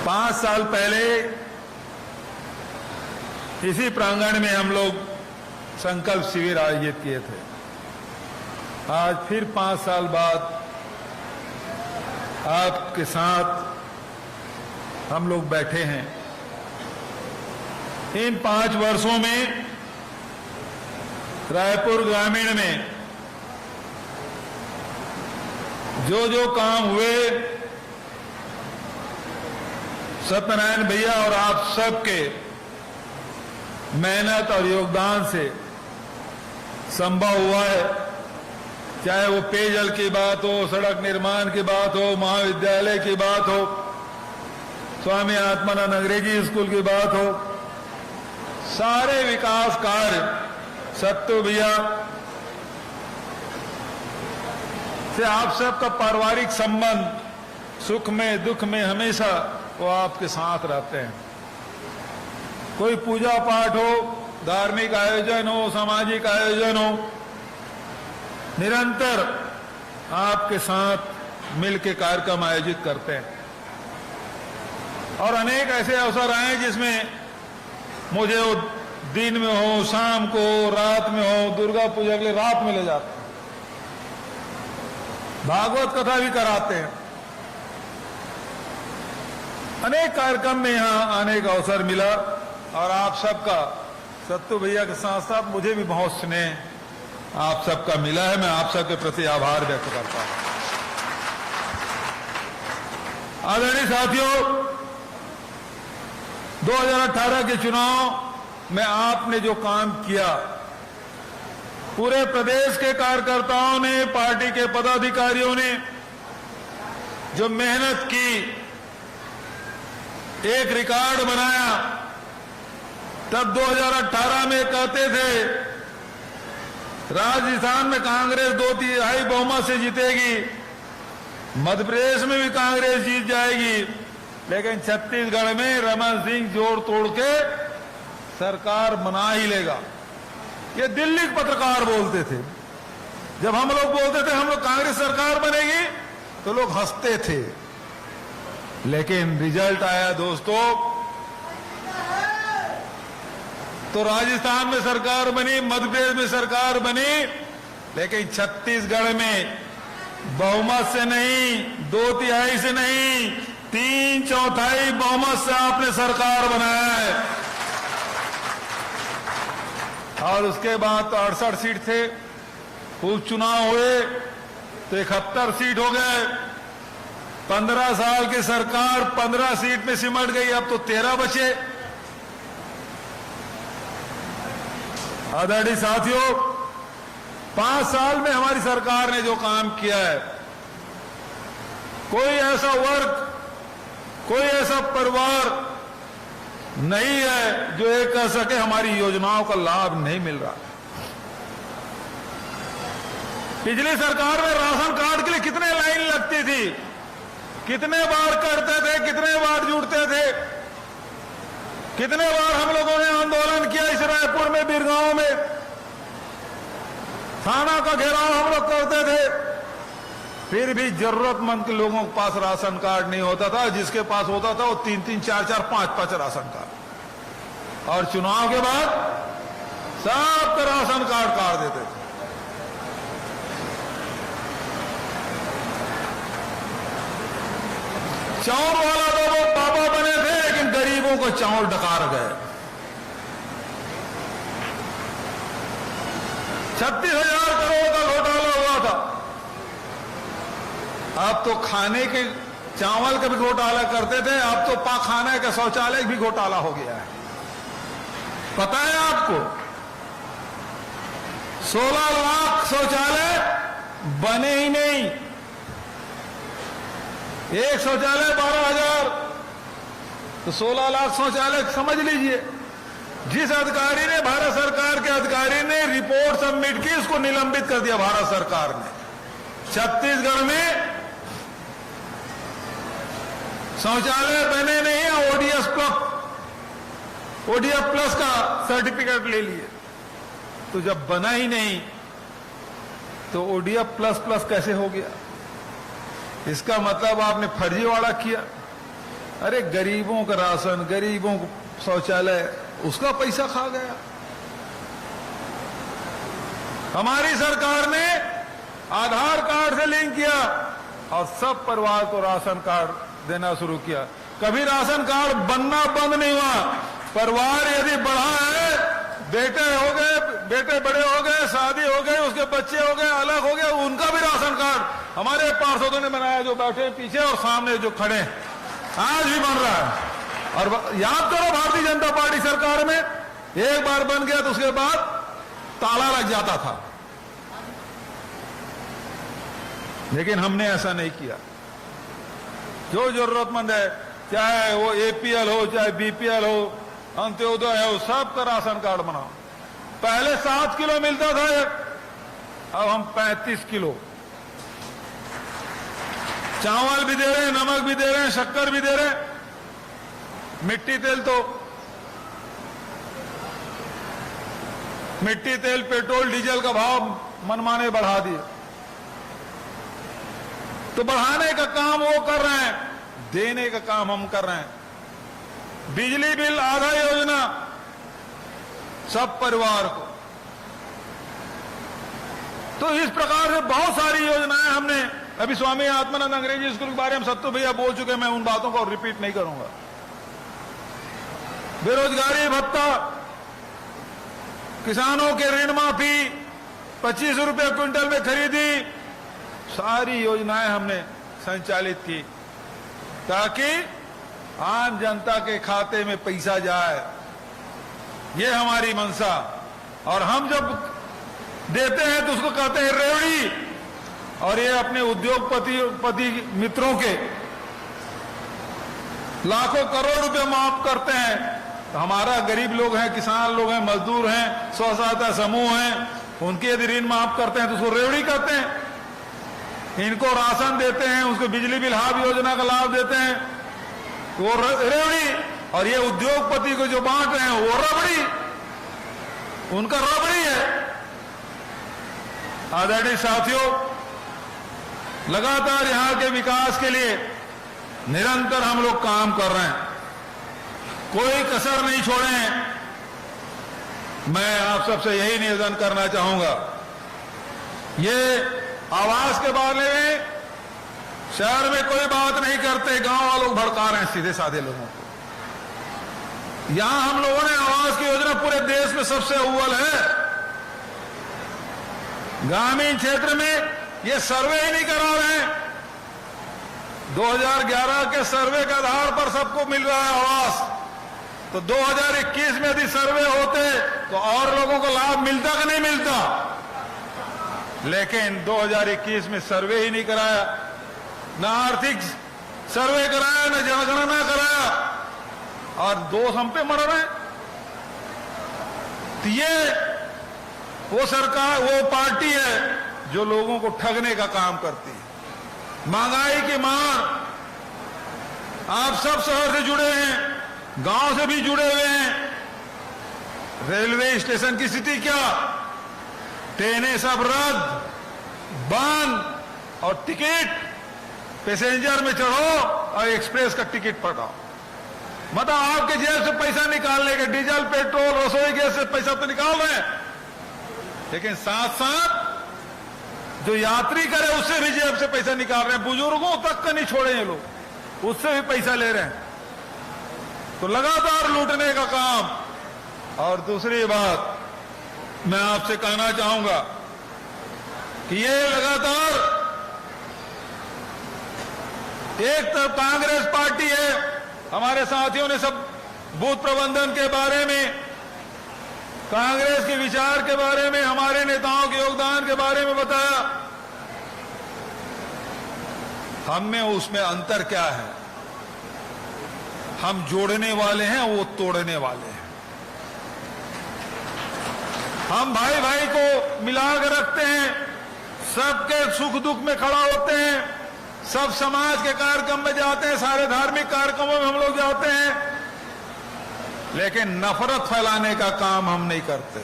5 साल पहले इसी प्रांगण में हम लोग संकल्प शिविर आयोजित किए थे। आज फिर 5 साल बाद आपके साथ हम लोग बैठे हैं। इन 5 वर्षों में रायपुर ग्रामीण में जो जो काम हुए सत्यनारायण भैया और आप सबके मेहनत और योगदान से संभव हुआ है। चाहे वो पेयजल की बात हो, सड़क निर्माण की बात हो, महाविद्यालय की बात हो, स्वामी आत्मानंद अंग्रेजी स्कूल की बात हो, सारे विकास कार्य सत्तू भैया से आप सबका पारिवारिक संबंध सुख में दुख में हमेशा वो आपके साथ रहते हैं। कोई पूजा पाठ हो, धार्मिक आयोजन हो, सामाजिक आयोजन हो, निरंतर आपके साथ मिलकर कार्यक्रम आयोजित करते हैं। और अनेक ऐसे अवसर आए जिसमें मुझे वो दिन में हो, शाम को, रात में हो, दुर्गा पूजा के लिए रात में ले जाते हैं, भागवत कथा भी कराते हैं। अनेक कार्यक्रम में यहां आने का अवसर मिला और आप सबका सत्तू भैया के साथ साथ मुझे भी बहुत स्नेह आप सबका मिला है। मैं आप सबके प्रति आभार व्यक्त करता हूं। आदरणीय साथियों, 2018 के चुनाव में आपने जो काम किया, पूरे प्रदेश के कार्यकर्ताओं ने, पार्टी के पदाधिकारियों ने जो मेहनत की, एक रिकॉर्ड बनाया। तब 2018 में कहते थे राजस्थान में कांग्रेस 2/3 बहुमत से जीतेगी, मध्य प्रदेश में भी कांग्रेस जीत जाएगी, लेकिन छत्तीसगढ़ में रमन सिंह जोड़ तोड़ के सरकार बना ही लेगा। ये दिल्ली के पत्रकार बोलते थे। जब हम लोग बोलते थे हम लोग कांग्रेस सरकार बनेगी तो लोग हंसते थे, लेकिन रिजल्ट आया दोस्तों, तो राजस्थान में सरकार बनी, मध्य प्रदेश में सरकार बनी, लेकिन छत्तीसगढ़ में बहुमत से नहीं, 2/3 से नहीं, 3/4 बहुमत से आपने सरकार बनाया है। और उसके बाद तो 68 सीट थे, उपचुनाव हुए तो 71 सीट हो गए। 15 साल की सरकार 15 सीट में सिमट गई, अब तो 13 बचे। आदरणीय साथियों, 5 साल में हमारी सरकार ने जो काम किया है, कोई ऐसा वर्ग, कोई ऐसा परिवार नहीं है जो ये कह सके हमारी योजनाओं का लाभ नहीं मिल रहा। पिछली सरकार में राशन कार्ड के लिए कितने लाइन लगती थी, कितने बार करते थे, कितने बार जुटते थे, कितने बार हम लोगों ने आंदोलन किया इस रायपुर में, बिरगांव में, थाना का घेराव हम लोग करते थे, फिर भी जरूरतमंद के लोगों के पास राशन कार्ड नहीं होता था। जिसके पास होता था वो 3-3, 4-4, 5-5 राशन कार्ड। और चुनाव के बाद सबका राशन कार्ड काट देते थे। चावल वाला तो वो बाबा बने थे, लेकिन गरीबों को चावल डकार गए। 36,000 करोड़ का घोटाला हुआ था। अब तो खाने के चावल का भी घोटाला करते थे, अब तो पाखाना का शौचालय भी घोटाला हो गया है। पता है आपको, 16 लाख शौचालय बने ही नहीं। एक शौचालय 12,000, तो 16 लाख शौचालय समझ लीजिए। जिस अधिकारी ने, भारत सरकार के अधिकारी ने रिपोर्ट सबमिट की, उसको निलंबित कर दिया भारत सरकार ने। छत्तीसगढ़ में शौचालय बने नहीं, ओडीएफ प्लस का सर्टिफिकेट ले लिए। तो जब बना ही नहीं तो ओडीएफ प्लस कैसे हो गया? इसका मतलब आपने फर्जीवाड़ा किया। अरे गरीबों का राशन, गरीबों को शौचालय, उसका पैसा खा गया। हमारी सरकार ने आधार कार्ड से लिंक किया और सब परिवार को राशन कार्ड देना शुरू किया। कभी राशन कार्ड बनना बंद नहीं हुआ। परिवार यदि बढ़ा है, बेटे हो गए, बेटे बड़े हो गए, शादी हो गई, उसके बच्चे हो गए, अलग हो गए, उनका भी राशन कार्ड हमारे पार्षदों ने बनाया, जो बैठे पीछे और सामने जो खड़े, आज भी बन रहा है। और याद करो, भारतीय जनता पार्टी सरकार में एक बार बन गया तो उसके बाद ताला लग जाता था, लेकिन हमने ऐसा नहीं किया। जो जरूरतमंद है, चाहे वो एपीएल हो, चाहे बीपीएल हो, अंत्योदय हो, सबका राशन कार्ड बनाओ। पहले 7 किलो मिलता था, अब हम 35 किलो चावल भी दे रहे हैं, नमक भी दे रहे हैं, शक्कर भी दे रहे हैं। मिट्टी तेल तो मिट्टी तेल, पेट्रोल, डीजल का भाव मनमाने बढ़ा दिए। तो बढ़ाने का काम वो कर रहे हैं, देने का काम हम कर रहे हैं। बिजली बिल आधा योजना सब परिवार को। तो इस प्रकार से बहुत सारी योजनाएं हमने, अभी स्वामी आत्मानंद अंग्रेजी स्कूल के बारे में सत्तू भैया बोल चुके, मैं उन बातों को रिपीट नहीं करूंगा। बेरोजगारी भत्ता, किसानों के ऋण माफी, 25 रुपए क्विंटल में खरीदी, सारी योजनाएं हमने संचालित की ताकि आम जनता के खाते में पैसा जाए। ये हमारी मंशा। और हम जब देते हैं तो उसको कहते हैं रेवड़ी। और ये अपने उद्योगपति मित्रों के लाखों करोड़ रुपए माफ करते हैं। तो हमारा गरीब लोग हैं, किसान लोग हैं, मजदूर हैं, स्व सहायता समूह हैं, उनके यदि ऋण माफ करते हैं तो उसको रेवड़ी कहते हैं। इनको राशन देते हैं, उसको बिजली बिल हाफ योजना का लाभ देते हैं, वो रेवड़ी। और ये उद्योगपति को जो बांट रहे हैं वो रबड़ी, उनका रबड़ी है। आदरणीय साथियों, लगातार यहां के विकास के लिए निरंतर हम लोग काम कर रहे हैं, कोई कसर नहीं छोड़े हैं। मैं आप सबसे यही निवेदन करना चाहूंगा, ये आवास के बारे में शहर में कोई बात नहीं करते, गांव वालों भड़का रहे हैं सीधे साधे लोगों को। यहां हम लोगों ने आवास की योजना पूरे देश में सबसे अव्वल है। ग्रामीण क्षेत्र में ये सर्वे ही नहीं करा रहे हैं। 2011 के सर्वे के आधार पर सबको मिल रहा है आवास। तो 2021 में यदि सर्वे होते तो और लोगों को लाभ मिलता कि नहीं मिलता। लेकिन 2021 में सर्वे ही नहीं कराया, न आर्थिक सर्वे कराया, न जनगणना कराया, और दोष हम पे मर रहे हैं। तो ये वो सरकार, वो पार्टी है जो लोगों को ठगने का काम करती है। महंगाई की मार, आप सब शहर से जुड़े हैं, गांव से भी जुड़े हुए हैं। रेलवे स्टेशन की स्थिति क्या, ट्रेनें सब रद्द, बंद, और टिकट पैसेंजर में चढ़ो और एक्सप्रेस का टिकट पटाओ। मतलब आपके जेब से पैसा निकालने के, डीजल, पेट्रोल, रसोई गैस से पैसा तो निकाल रहे हैं, लेकिन साथ साथ जो यात्री करे उससे भी जेब से पैसा निकाल रहे हैं। बुजुर्गों तक का नहीं छोड़े ये लोग, उससे भी पैसा ले रहे हैं। तो लगातार लूटने का काम। और दूसरी बात मैं आपसे कहना चाहूंगा कि ये लगातार, एक तरफ कांग्रेस पार्टी है, हमारे साथियों ने सब बूथ प्रबंधन के बारे में, कांग्रेस के विचार के बारे में, हमारे नेताओं के योगदान के बारे में बताया। हम में उसमें अंतर क्या है, हम जोड़ने वाले हैं, वो तोड़ने वाले हैं। हम भाई भाई को मिला कर रखते हैं, सबके सुख दुख में खड़ा होते हैं, सब समाज के कार्यक्रम में जाते हैं, सारे धार्मिक कार्यक्रमों में हम लोग जाते हैं, लेकिन नफरत फैलाने का काम हम नहीं करते।